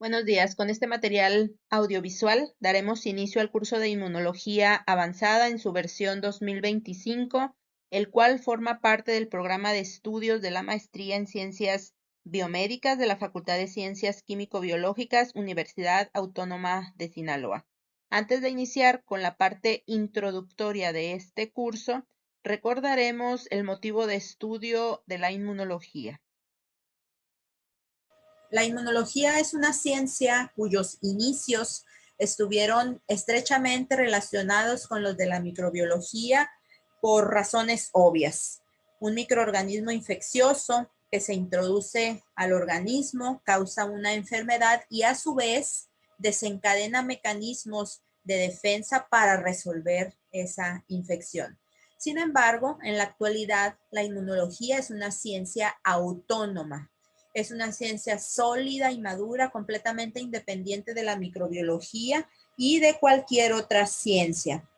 Buenos días. Con este material audiovisual daremos inicio al curso de Inmunología Avanzada en su versión 2025, el cual forma parte del programa de estudios de la Maestría en Ciencias Biomédicas de la Facultad de Ciencias Químico-Biológicas, Universidad Autónoma de Sinaloa. Antes de iniciar con la parte introductoria de este curso, recordaremos el motivo de estudio de la inmunología. La inmunología es una ciencia cuyos inicios estuvieron estrechamente relacionados con los de la microbiología por razones obvias. Un microorganismo infeccioso que se introduce al organismo causa una enfermedad y a su vez desencadena mecanismos de defensa para resolver esa infección. Sin embargo, en la actualidad, la inmunología es una ciencia autónoma. Es una ciencia sólida y madura, completamente independiente de la microbiología y de cualquier otra ciencia.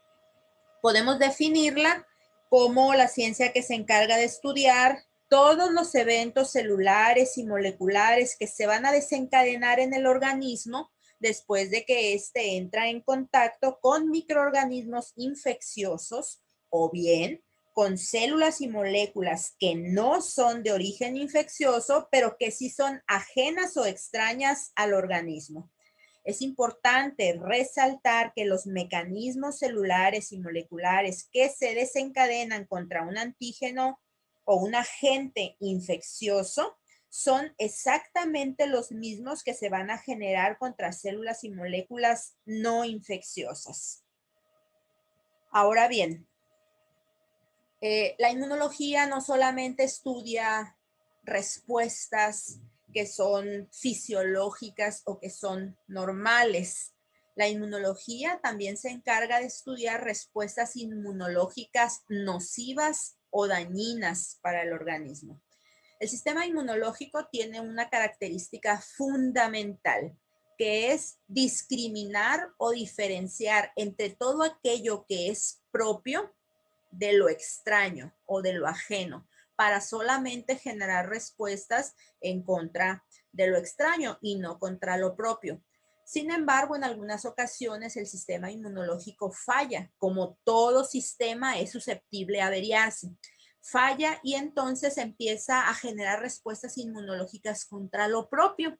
Podemos definirla como la ciencia que se encarga de estudiar todos los eventos celulares y moleculares que se van a desencadenar en el organismo después de que éste entra en contacto con microorganismos infecciosos o bien con células y moléculas que no son de origen infeccioso, pero que sí son ajenas o extrañas al organismo. Es importante resaltar que los mecanismos celulares y moleculares que se desencadenan contra un antígeno o un agente infeccioso son exactamente los mismos que se van a generar contra células y moléculas no infecciosas. Ahora bien, la inmunología no solamente estudia respuestas que son fisiológicas o que son normales. La inmunología también se encarga de estudiar respuestas inmunológicas nocivas o dañinas para el organismo. El sistema inmunológico tiene una característica fundamental, que es discriminar o diferenciar entre todo aquello que es propio de lo extraño o de lo ajeno para solamente generar respuestas en contra de lo extraño y no contra lo propio. Sin embargo, en algunas ocasiones el sistema inmunológico falla, como todo sistema es susceptible a averiarse. Falla y entonces empieza a generar respuestas inmunológicas contra lo propio.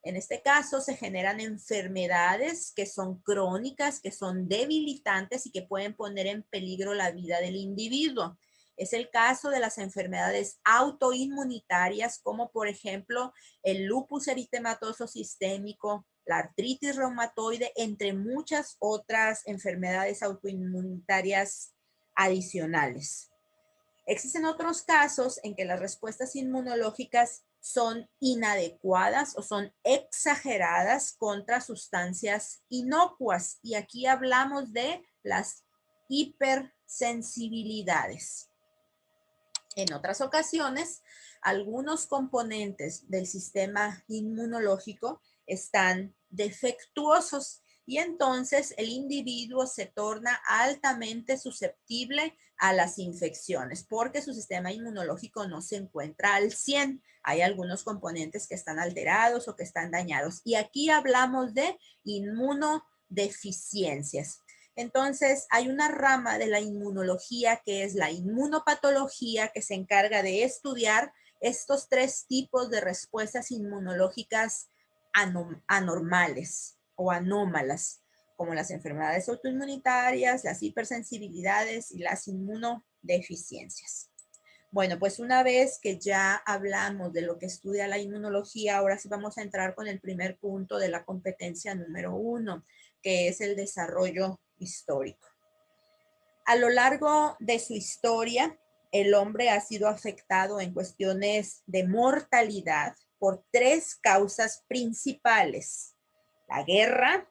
En este caso se generan enfermedades que son crónicas, que son debilitantes y que pueden poner en peligro la vida del individuo. Es el caso de las enfermedades autoinmunitarias, como por ejemplo el lupus eritematoso sistémico, la artritis reumatoide, entre muchas otras enfermedades autoinmunitarias adicionales. Existen otros casos en que las respuestas inmunológicas son inadecuadas o son exageradas contra sustancias inocuas. Y aquí hablamos de las hipersensibilidades. En otras ocasiones, algunos componentes del sistema inmunológico están defectuosos y entonces el individuo se torna altamente susceptible a las infecciones porque su sistema inmunológico no se encuentra al 100. Hay algunos componentes que están alterados o que están dañados. Y aquí hablamos de inmunodeficiencias. Entonces, hay una rama de la inmunología que es la inmunopatología, que se encarga de estudiar estos tres tipos de respuestas inmunológicas anormales o anómalas, como las enfermedades autoinmunitarias, las hipersensibilidades y las inmunodeficiencias. Bueno, pues una vez que ya hablamos de lo que estudia la inmunología, ahora sí vamos a entrar con el primer punto de la competencia número 1, que es el desarrollo histórico. A lo largo de su historia, el hombre ha sido afectado en cuestiones de mortalidad por tres causas principales: la guerra,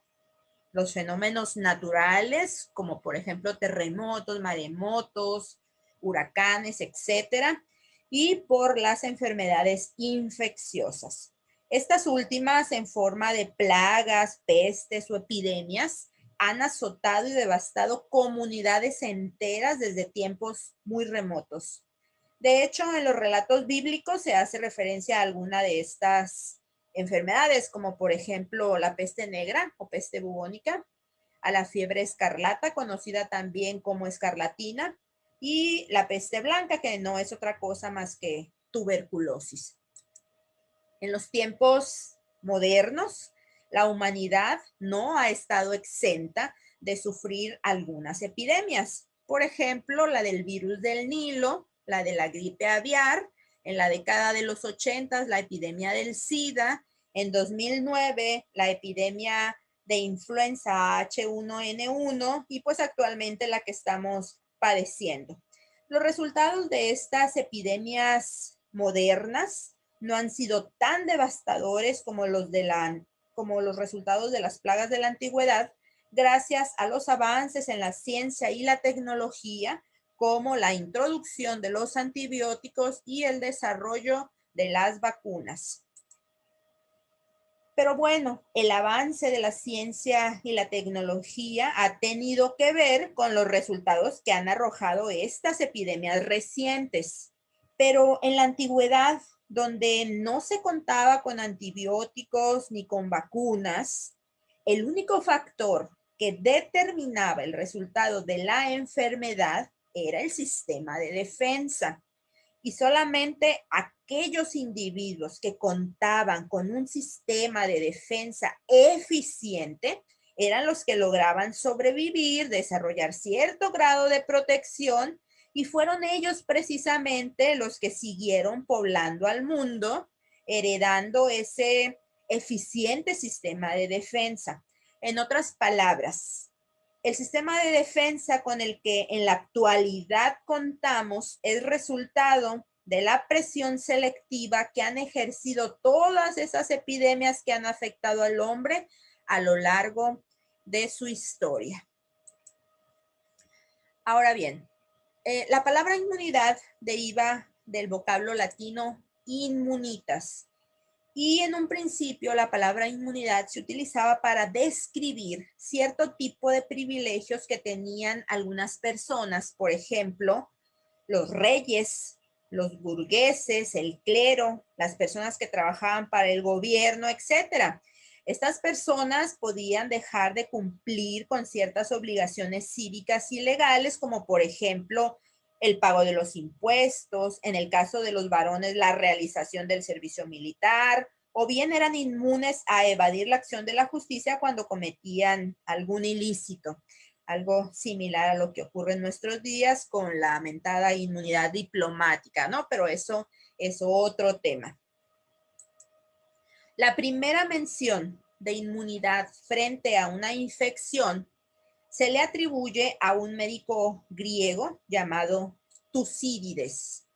los fenómenos naturales, como por ejemplo terremotos, maremotos, huracanes, etcétera, y por las enfermedades infecciosas. Estas últimas, en forma de plagas, pestes o epidemias, han azotado y devastado comunidades enteras desde tiempos muy remotos. De hecho, en los relatos bíblicos se hace referencia a alguna de estas enfermedades como por ejemplo la peste negra o peste bubónica, a la fiebre escarlata, conocida también como escarlatina, y la peste blanca, que no es otra cosa más que tuberculosis. En los tiempos modernos, la humanidad no ha estado exenta de sufrir algunas epidemias. Por ejemplo, la del virus del Nilo, la de la gripe aviar, en la década de los 80, la epidemia del SIDA, en 2009, la epidemia de influenza H1N1 y pues actualmente la que estamos padeciendo. Los resultados de estas epidemias modernas no han sido tan devastadores como los resultados de las plagas de la antigüedad, gracias a los avances en la ciencia y la tecnología, como la introducción de los antibióticos y el desarrollo de las vacunas. Pero bueno, el avance de la ciencia y la tecnología ha tenido que ver con los resultados que han arrojado estas epidemias recientes. Pero en la antigüedad, donde no se contaba con antibióticos ni con vacunas, el único factor que determinaba el resultado de la enfermedad era el sistema de defensa. Y solamente aquellos individuos que contaban con un sistema de defensa eficiente eran los que lograban sobrevivir, desarrollar cierto grado de protección, y fueron ellos precisamente los que siguieron poblando al mundo, heredando ese eficiente sistema de defensa. En otras palabras, el sistema de defensa con el que en la actualidad contamos es resultado de la presión selectiva que han ejercido todas esas epidemias que han afectado al hombre a lo largo de su historia. Ahora bien, la palabra inmunidad deriva del vocablo latino inmunitas, y en un principio la palabra inmunidad se utilizaba para describir cierto tipo de privilegios que tenían algunas personas, por ejemplo, los reyes, los burgueses, el clero, las personas que trabajaban para el gobierno, etcétera. Estas personas podían dejar de cumplir con ciertas obligaciones cívicas y legales, como por ejemplo el pago de los impuestos, en el caso de los varones, la realización del servicio militar, o bien eran inmunes a evadir la acción de la justicia cuando cometían algún ilícito. Algo similar a lo que ocurre en nuestros días con la mentada inmunidad diplomática, ¿no? Pero eso es otro tema. La primera mención de inmunidad frente a una infección se le atribuye a un médico griego llamado Tucídides.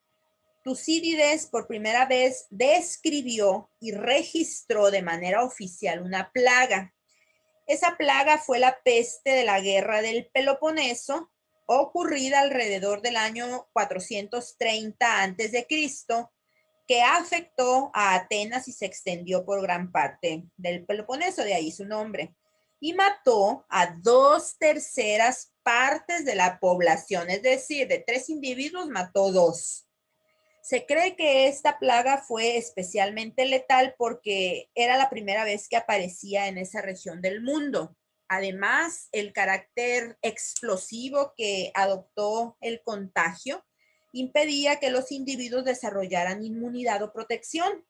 Tucídides por primera vez describió y registró de manera oficial una plaga. Esa plaga fue la peste de la guerra del Peloponeso, ocurrida alrededor del año 430 a.C., que afectó a Atenas y se extendió por gran parte del Peloponeso, de ahí su nombre, y mató a 2/3 partes de la población, es decir, de 3 individuos mató 2. Se cree que esta plaga fue especialmente letal porque era la primera vez que aparecía en esa región del mundo. Además, el carácter explosivo que adoptó el contagio impedía que los individuos desarrollaran inmunidad o protección.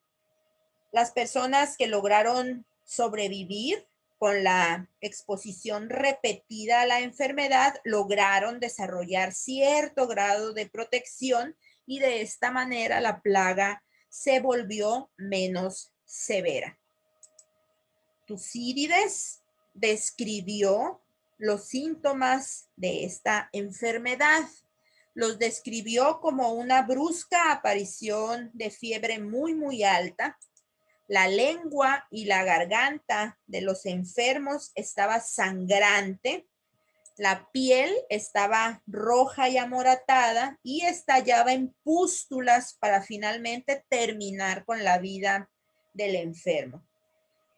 Las personas que lograron sobrevivir con la exposición repetida a la enfermedad lograron desarrollar cierto grado de protección, y de esta manera la plaga se volvió menos severa. Tucídides describió los síntomas de esta enfermedad. Los describió como una brusca aparición de fiebre muy alta. La lengua y la garganta de los enfermos estaba sangrante. La piel estaba roja y amoratada y estallaba en pústulas para finalmente terminar con la vida del enfermo.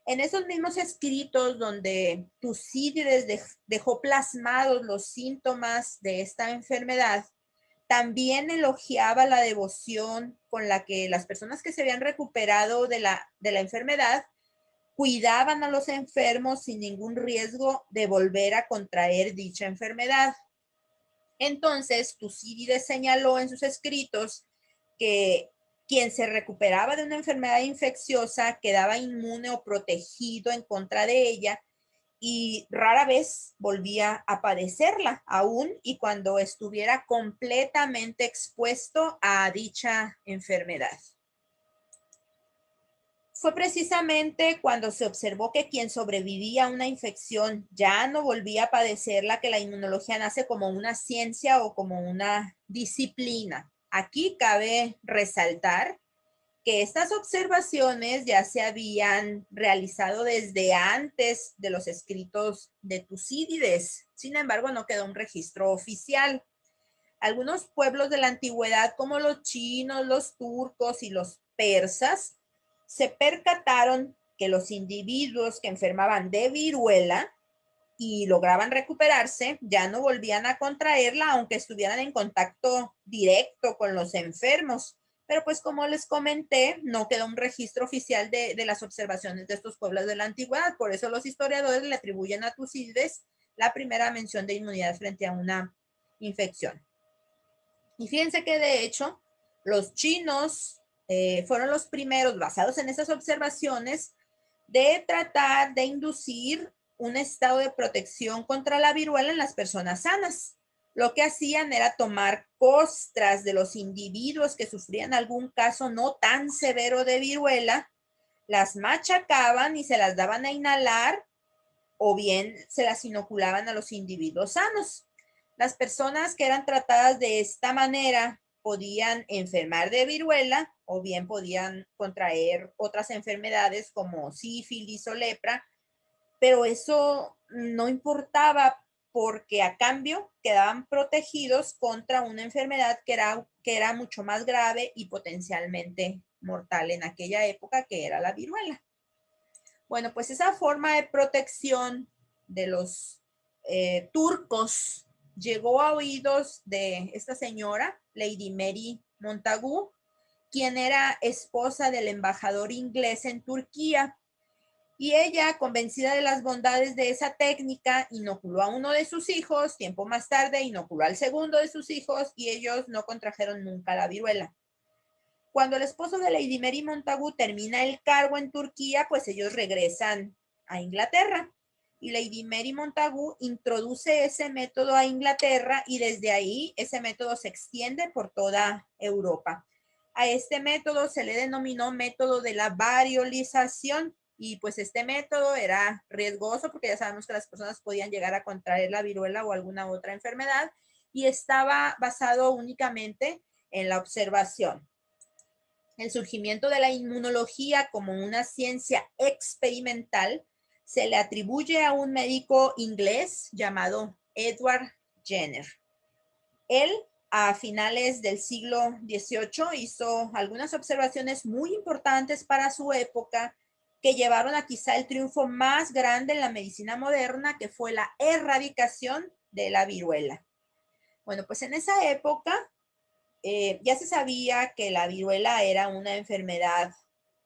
En esos mismos escritos donde Tucídides dejó plasmados los síntomas de esta enfermedad, También elogiaba la devoción con la que las personas que se habían recuperado de la enfermedad cuidaban a los enfermos sin ningún riesgo de volver a contraer dicha enfermedad. Entonces, Tucídides señaló en sus escritos que quien se recuperaba de una enfermedad infecciosa quedaba inmune o protegido en contra de ella y rara vez volvía a padecerla, aún y cuando estuviera completamente expuesto a dicha enfermedad. Fue precisamente cuando se observó que quien sobrevivía a una infección ya no volvía a padecerla que la inmunología nace como una ciencia o como una disciplina. Aquí cabe resaltar que estas observaciones ya se habían realizado desde antes de los escritos de Tucídides. Sin embargo, no quedó un registro oficial. Algunos pueblos de la antigüedad, como los chinos, los turcos y los persas, se percataron que los individuos que enfermaban de viruela y lograban recuperarse ya no volvían a contraerla, aunque estuvieran en contacto directo con los enfermos. Pero pues como les comenté, no quedó un registro oficial de las observaciones de estos pueblos de la antigüedad. Por eso los historiadores le atribuyen a Tucídides la primera mención de inmunidad frente a una infección. Y fíjense que de hecho los chinos fueron los primeros, basados en esas observaciones, de tratar de inducir un estado de protección contra la viruela en las personas sanas. Lo que hacían era tomar costras de los individuos que sufrían algún caso no tan severo de viruela, las machacaban y se las daban a inhalar o bien se las inoculaban a los individuos sanos. Las personas que eran tratadas de esta manera podían enfermar de viruela o bien podían contraer otras enfermedades como sífilis o lepra, pero eso no importaba porque a cambio quedaban protegidos contra una enfermedad que era mucho más grave y potencialmente mortal en aquella época, que era la viruela. Bueno, pues esa forma de protección de los turcos llegó a oídos de esta señora, Lady Mary Montagu, quien era esposa del embajador inglés en Turquía. Y ella, convencida de las bondades de esa técnica, inoculó a uno de sus hijos, tiempo más tarde inoculó al segundo de sus hijos y ellos no contrajeron nunca la viruela. Cuando el esposo de Lady Mary Montagu termina el cargo en Turquía, pues ellos regresan a Inglaterra. Y Lady Mary Montagu introduce ese método a Inglaterra y desde ahí ese método se extiende por toda Europa. A este método se le denominó método de la variolización y pues este método era riesgoso porque ya sabemos que las personas podían llegar a contraer la viruela o alguna otra enfermedad y estaba basado únicamente en la observación. El surgimiento de la inmunología como una ciencia experimental se le atribuye a un médico inglés llamado Edward Jenner. Él, a finales del siglo XVIII, hizo algunas observaciones muy importantes para su época que llevaron a quizá el triunfo más grande en la medicina moderna, que fue la erradicación de la viruela. Bueno, pues en esa época ya se sabía que la viruela era una enfermedad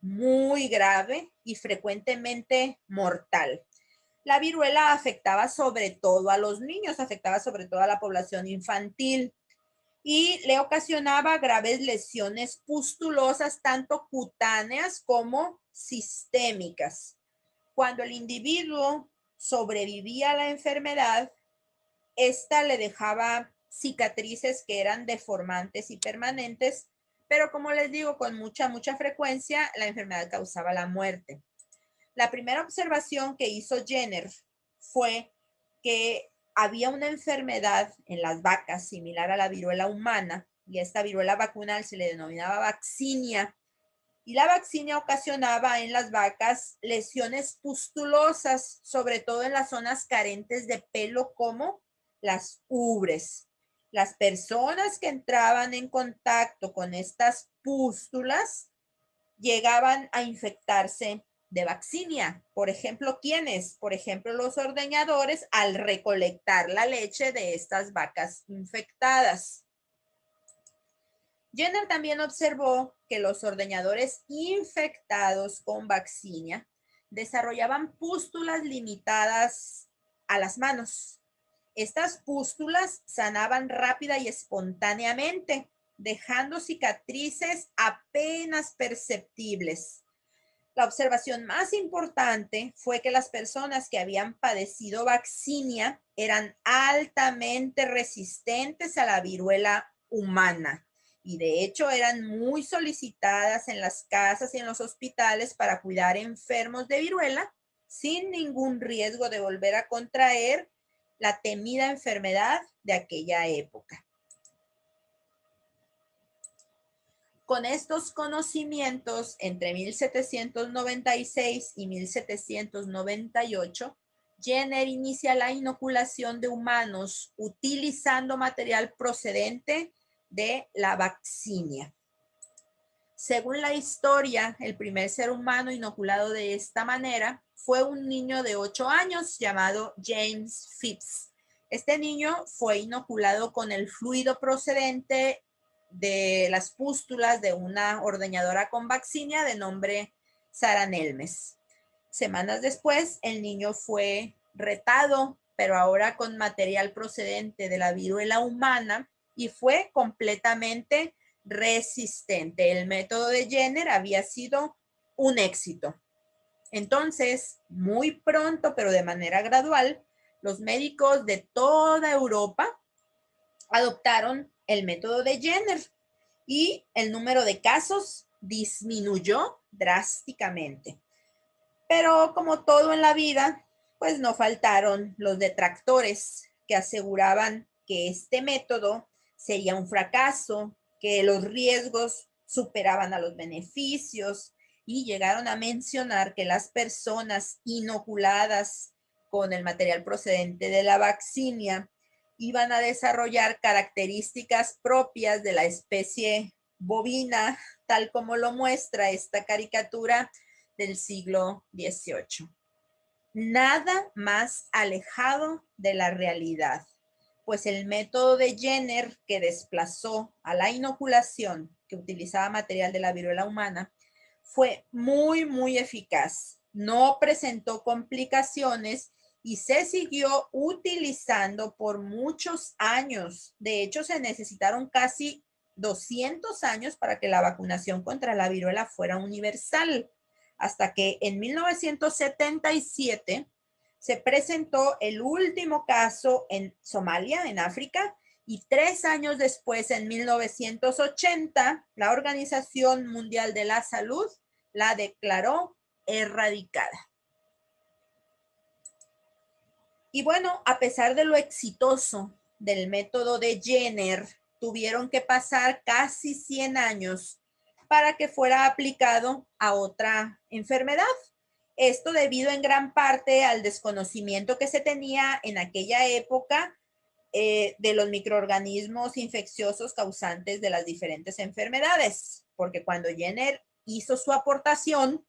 muy grave y frecuentemente mortal. La viruela afectaba sobre todo a los niños, afectaba sobre todo a la población infantil y le ocasionaba graves lesiones pustulosas, tanto cutáneas como sistémicas. Cuando el individuo sobrevivía a la enfermedad, esta le dejaba cicatrices que eran deformantes y permanentes, pero como les digo, con mucha frecuencia la enfermedad causaba la muerte. La primera observación que hizo Jenner fue que había una enfermedad en las vacas similar a la viruela humana, y esta viruela vacunal se le denominaba vaccinia, y la vaccinia ocasionaba en las vacas lesiones pustulosas, sobre todo en las zonas carentes de pelo como las ubres. Las personas que entraban en contacto con estas pústulas llegaban a infectarse de vaccinia. Por ejemplo, ¿quiénes? Por ejemplo, los ordeñadores al recolectar la leche de estas vacas infectadas. Jenner también observó que los ordeñadores infectados con vaccinia desarrollaban pústulas limitadas a las manos. Estas pústulas sanaban rápida y espontáneamente, dejando cicatrices apenas perceptibles. La observación más importante fue que las personas que habían padecido vaccinia eran altamente resistentes a la viruela humana y de hecho eran muy solicitadas en las casas y en los hospitales para cuidar enfermos de viruela sin ningún riesgo de volver a contraer la temida enfermedad de aquella época. Con estos conocimientos, entre 1796 y 1798, Jenner inicia la inoculación de humanos utilizando material procedente de la vaccinia. Según la historia, el primer ser humano inoculado de esta manera fue un niño de 8 años llamado James Phipps. Este niño fue inoculado con el fluido procedente de las pústulas de una ordeñadora con vaccinia de nombre Sara Nelmes. Semanas después, el niño fue retado, pero ahora con material procedente de la viruela humana y fue completamente resistente. El método de Jenner había sido un éxito. Entonces, muy pronto, pero de manera gradual, los médicos de toda Europa adoptaron el método de Jenner y el número de casos disminuyó drásticamente. Pero como todo en la vida, pues no faltaron los detractores que aseguraban que este método sería un fracaso, que los riesgos superaban a los beneficios y llegaron a mencionar que las personas inoculadas con el material procedente de la vaccinia iban a desarrollar características propias de la especie bovina, tal como lo muestra esta caricatura del siglo XVIII. Nada más alejado de la realidad, pues el método de Jenner, que desplazó a la inoculación que utilizaba material de la viruela humana, fue muy eficaz. No presentó complicaciones y se siguió utilizando por muchos años. De hecho, se necesitaron casi 200 años para que la vacunación contra la viruela fuera universal, hasta que en 1977 se presentó el último caso en Somalia, en África, y 3 años después, en 1980, la Organización Mundial de la Salud la declaró erradicada. Y bueno, a pesar de lo exitoso del método de Jenner, tuvieron que pasar casi 100 años para que fuera aplicado a otra enfermedad. Esto debido en gran parte al desconocimiento que se tenía en aquella época de los microorganismos infecciosos causantes de las diferentes enfermedades, porque cuando Jenner hizo su aportación,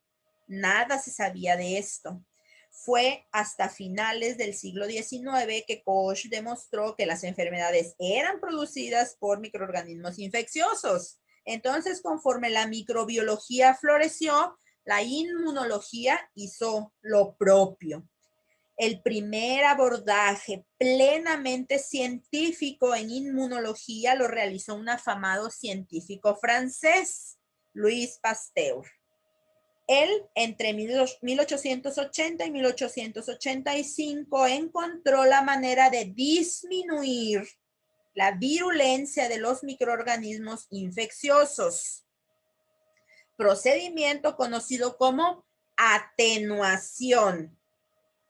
nada se sabía de esto. Fue hasta finales del siglo XIX que Koch demostró que las enfermedades eran producidas por microorganismos infecciosos. Entonces, conforme la microbiología floreció, la inmunología hizo lo propio. El primer abordaje plenamente científico en inmunología lo realizó un afamado científico francés, Louis Pasteur. Él, entre 1880 y 1885, encontró la manera de disminuir la virulencia de los microorganismos infecciosos, procedimiento conocido como atenuación,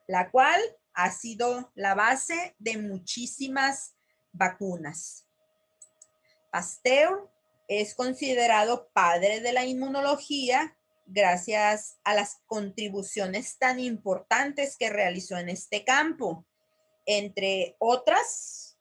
la cual ha sido la base de muchísimas vacunas. Pasteur es considerado padre de la inmunología gracias a las contribuciones tan importantes que realizó en este campo. Entre otras,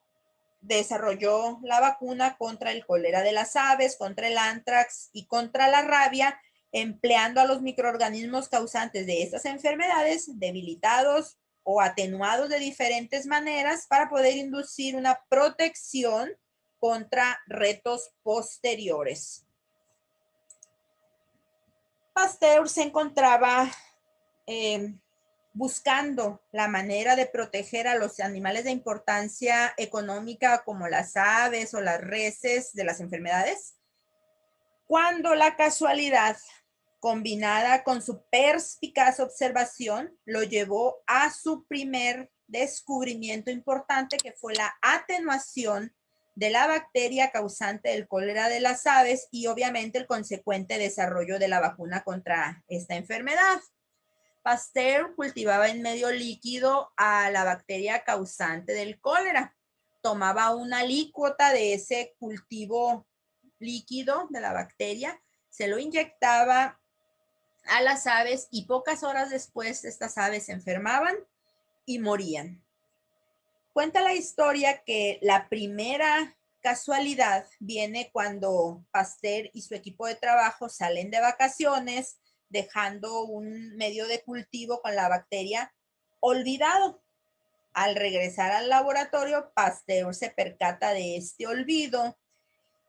desarrolló la vacuna contra el cólera de las aves, contra el anthrax y contra la rabia, empleando a los microorganismos causantes de estas enfermedades debilitados o atenuados de diferentes maneras para poder inducir una protección contra retos posteriores. Pasteur se encontraba buscando la manera de proteger a los animales de importancia económica como las aves o las reses de las enfermedades, cuando la casualidad, combinada con su perspicaz observación, lo llevó a su primer descubrimiento importante, que fue la atenuación de la bacteria causante del cólera de las aves y obviamente el consecuente desarrollo de la vacuna contra esta enfermedad. Pasteur cultivaba en medio líquido a la bacteria causante del cólera. Tomaba una alícuota de ese cultivo líquido de la bacteria, se lo inyectaba a las aves y pocas horas después estas aves se enfermaban y morían. Cuenta la historia que la primera casualidad viene cuando Pasteur y su equipo de trabajo salen de vacaciones, dejando un medio de cultivo con la bacteria olvidado. Al regresar al laboratorio, Pasteur se percata de este olvido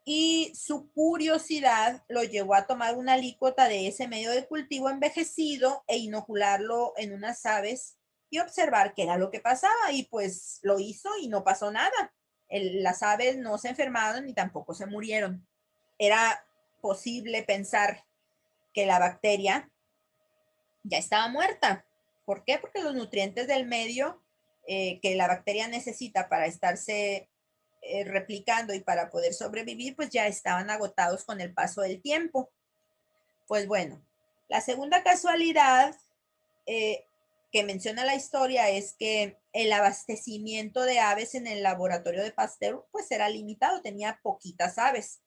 y su curiosidad lo llevó a tomar una alícuota de ese medio de cultivo envejecido e inocularlo en unas aves y observar qué era lo que pasaba, y pues lo hizo y no pasó nada. Las aves no se enfermaron ni tampoco se murieron. Era posible pensar que la bacteria ya estaba muerta. ¿Por qué? Porque los nutrientes del medio que la bacteria necesita para estarse replicando y para poder sobrevivir, pues ya estaban agotados con el paso del tiempo. Pues bueno, la segunda casualidad que menciona la historia es que el abastecimiento de aves en el laboratorio de Pasteur pues era limitado, tenía poquitas aves.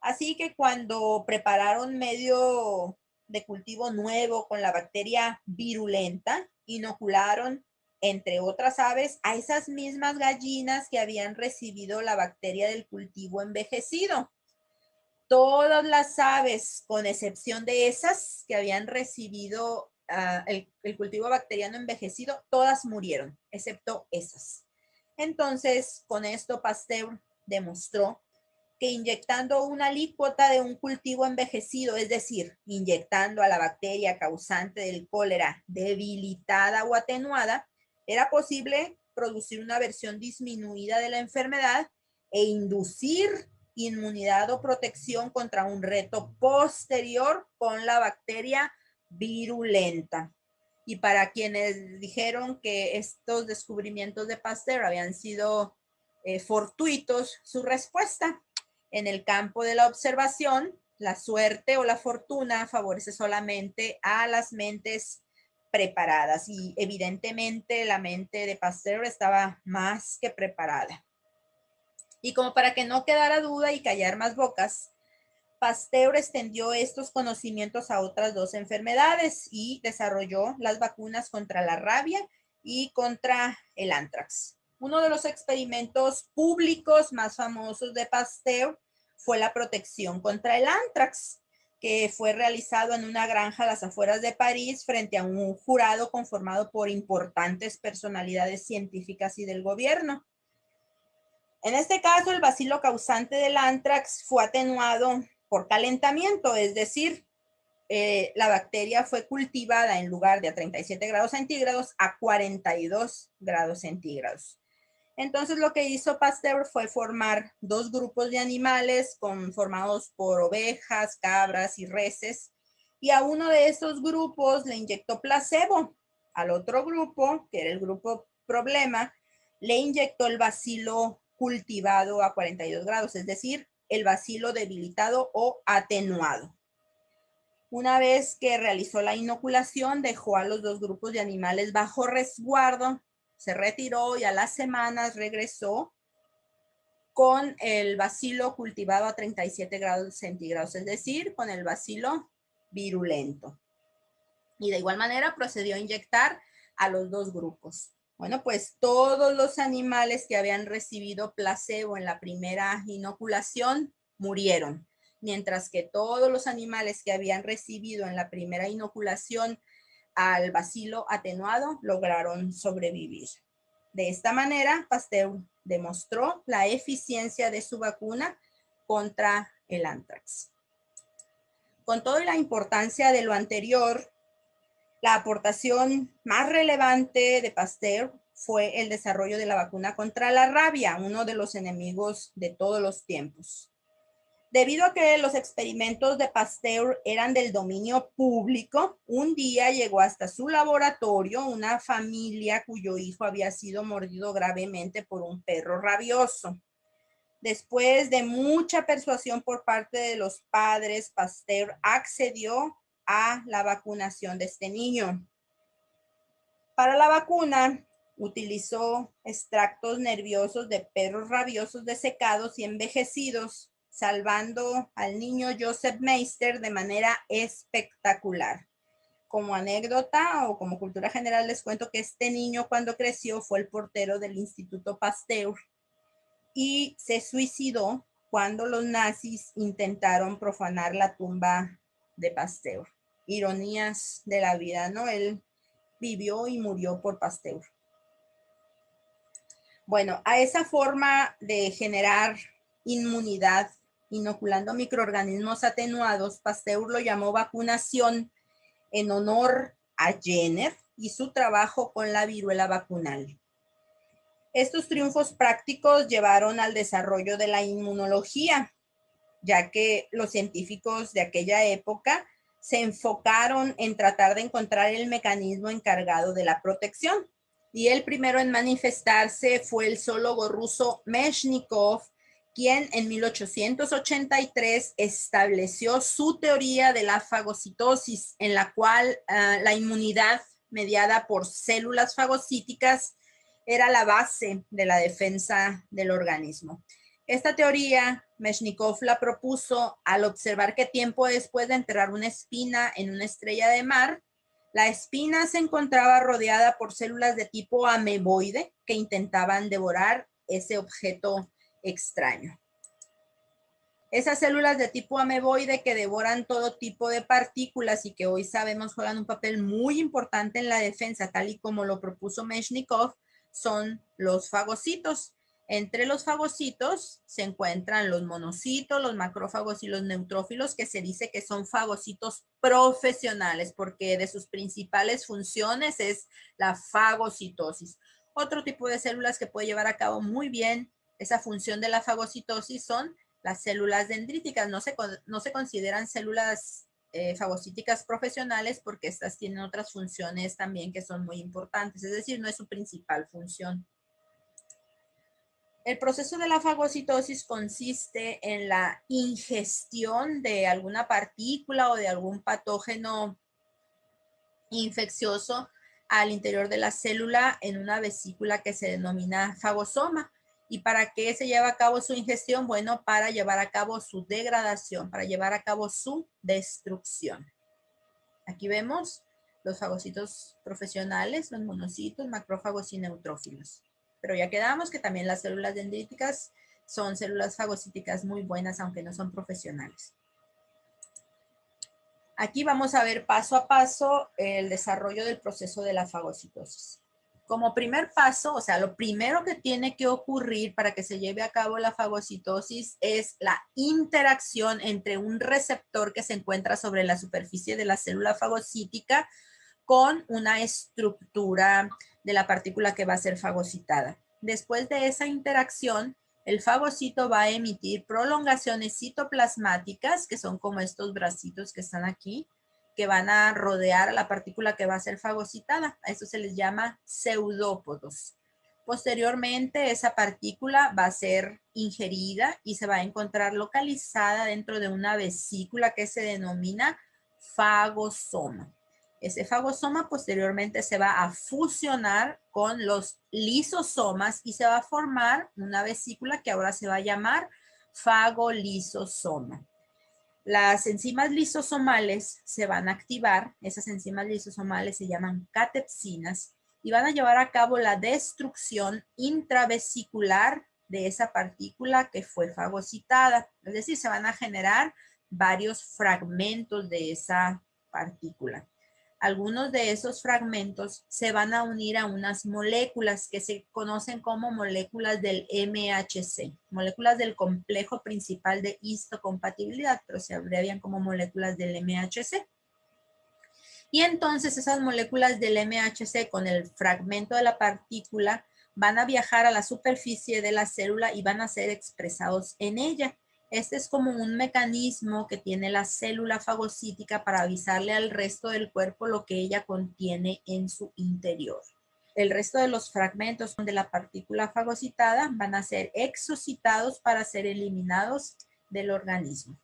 Así que cuando prepararon medio de cultivo nuevo con la bacteria virulenta, inocularon, entre otras aves, a esas mismas gallinas que habían recibido la bacteria del cultivo envejecido. Todas las aves, con excepción de esas que habían recibido el cultivo bacteriano envejecido, todas murieron, excepto esas. Entonces, con esto Pasteur demostró que inyectando una alícuota de un cultivo envejecido, es decir, inyectando a la bacteria causante del cólera debilitada o atenuada, era posible producir una versión disminuida de la enfermedad e inducir inmunidad o protección contra un reto posterior con la bacteria virulenta. Y para quienes dijeron que estos descubrimientos de Pasteur habían sido fortuitos, su respuesta: en el campo de la observación, la suerte o la fortuna favorece solamente a las mentes preparadas, y evidentemente la mente de Pasteur estaba más que preparada. Y como para que no quedara duda y callar más bocas, Pasteur extendió estos conocimientos a otras dos enfermedades y desarrolló las vacunas contra la rabia y contra el anthrax. Uno de los experimentos públicos más famosos de Pasteur fue la protección contra el anthrax, que fue realizado en una granja a las afueras de París frente a un jurado conformado por importantes personalidades científicas y del gobierno. En este caso, el bacilo causante del anthrax fue atenuado por calentamiento, es decir, la bacteria fue cultivada en lugar de a 37 grados centígrados a 42 grados centígrados. Entonces lo que hizo Pasteur fue formar dos grupos de animales conformados por ovejas, cabras y reses, y a uno de esos grupos le inyectó placebo. Al otro grupo, que era el grupo problema, le inyectó el bacilo cultivado a 42 grados, es decir, el bacilo debilitado o atenuado. Una vez que realizó la inoculación, dejó a los dos grupos de animales bajo resguardo, se retiró y a las semanas regresó con el bacilo cultivado a 37 grados centígrados, es decir, con el bacilo virulento. Y de igual manera procedió a inyectar a los dos grupos. Bueno, pues todos los animales que habían recibido placebo en la primera inoculación murieron, mientras que todos los animales que habían recibido en la primera inoculación al bacilo atenuado lograron sobrevivir. De esta manera, Pasteur demostró la eficiencia de su vacuna contra el anthrax. Con toda la importancia de lo anterior, la aportación más relevante de Pasteur fue el desarrollo de la vacuna contra la rabia, uno de los enemigos de todos los tiempos. Debido a que los experimentos de Pasteur eran del dominio público, un día llegó hasta su laboratorio una familia cuyo hijo había sido mordido gravemente por un perro rabioso. Después de mucha persuasión por parte de los padres, Pasteur accedió a la vacunación de este niño. Para la vacuna, utilizó extractos nerviosos de perros rabiosos desecados y envejecidos, salvando al niño Joseph Meister de manera espectacular. Como anécdota o como cultura general les cuento que este niño cuando creció fue el portero del Instituto Pasteur y se suicidó cuando los nazis intentaron profanar la tumba de Pasteur. Ironías de la vida, ¿no? Él vivió y murió por Pasteur. Bueno, a esa forma de generar inmunidad inoculando microorganismos atenuados, Pasteur lo llamó vacunación en honor a Jenner y su trabajo con la viruela vacunal. Estos triunfos prácticos llevaron al desarrollo de la inmunología, ya que los científicos de aquella época se enfocaron en tratar de encontrar el mecanismo encargado de la protección. Y el primero en manifestarse fue el zoólogo ruso Meshnikov, quien en 1883 estableció su teoría de la fagocitosis, en la cual la inmunidad mediada por células fagocíticas era la base de la defensa del organismo. Esta teoría, Meshnikov la propuso al observar que tiempo después de enterrar una espina en una estrella de mar, la espina se encontraba rodeada por células de tipo ameboide que intentaban devorar ese objeto extraño. Esas células de tipo ameboide que devoran todo tipo de partículas y que hoy sabemos juegan un papel muy importante en la defensa, tal y como lo propuso Meshnikov, son los fagocitos. Entre los fagocitos se encuentran los monocitos, los macrófagos y los neutrófilos, que se dice que son fagocitos profesionales porque de sus principales funciones es la fagocitosis. Otro tipo de células que puede llevar a cabo muy bien esa función de la fagocitosis son las células dendríticas. No se consideran células fagocíticas profesionales porque estas tienen otras funciones también que son muy importantes, es decir, no es su principal función. El proceso de la fagocitosis consiste en la ingestión de alguna partícula o de algún patógeno infeccioso al interior de la célula en una vesícula que se denomina fagosoma. ¿Y para qué se lleva a cabo su ingestión? Bueno, para llevar a cabo su degradación, para llevar a cabo su destrucción. Aquí vemos los fagocitos profesionales, los monocitos, macrófagos y neutrófilos. Pero ya quedamos que también las células dendríticas son células fagocíticas muy buenas, aunque no son profesionales. Aquí vamos a ver paso a paso el desarrollo del proceso de la fagocitosis. Como primer paso, o sea, lo primero que tiene que ocurrir para que se lleve a cabo la fagocitosis es la interacción entre un receptor que se encuentra sobre la superficie de la célula fagocítica con una estructura de la partícula que va a ser fagocitada. Después de esa interacción, el fagocito va a emitir prolongaciones citoplasmáticas, que son como estos bracitos que están aquí, que van a rodear a la partícula que va a ser fagocitada. A eso se les llama pseudópodos. Posteriormente, esa partícula va a ser ingerida y se va a encontrar localizada dentro de una vesícula que se denomina fagosoma. Ese fagosoma posteriormente se va a fusionar con los lisosomas y se va a formar una vesícula que ahora se va a llamar fagolisosoma. Las enzimas lisosomales se van a activar, esas enzimas lisosomales se llaman catepsinas y van a llevar a cabo la destrucción intravesicular de esa partícula que fue fagocitada. Es decir, se van a generar varios fragmentos de esa partícula. algunos de esos fragmentos se van a unir a unas moléculas que se conocen como moléculas del MHC, moléculas del complejo principal de histocompatibilidad, pero se abrevian como moléculas del MHC. Y entonces esas moléculas del MHC con el fragmento de la partícula van a viajar a la superficie de la célula y van a ser expresados en ella. Este es como un mecanismo que tiene la célula fagocítica para avisarle al resto del cuerpo lo que ella contiene en su interior. El resto de los fragmentos de la partícula fagocitada van a ser exocitados para ser eliminados del organismo.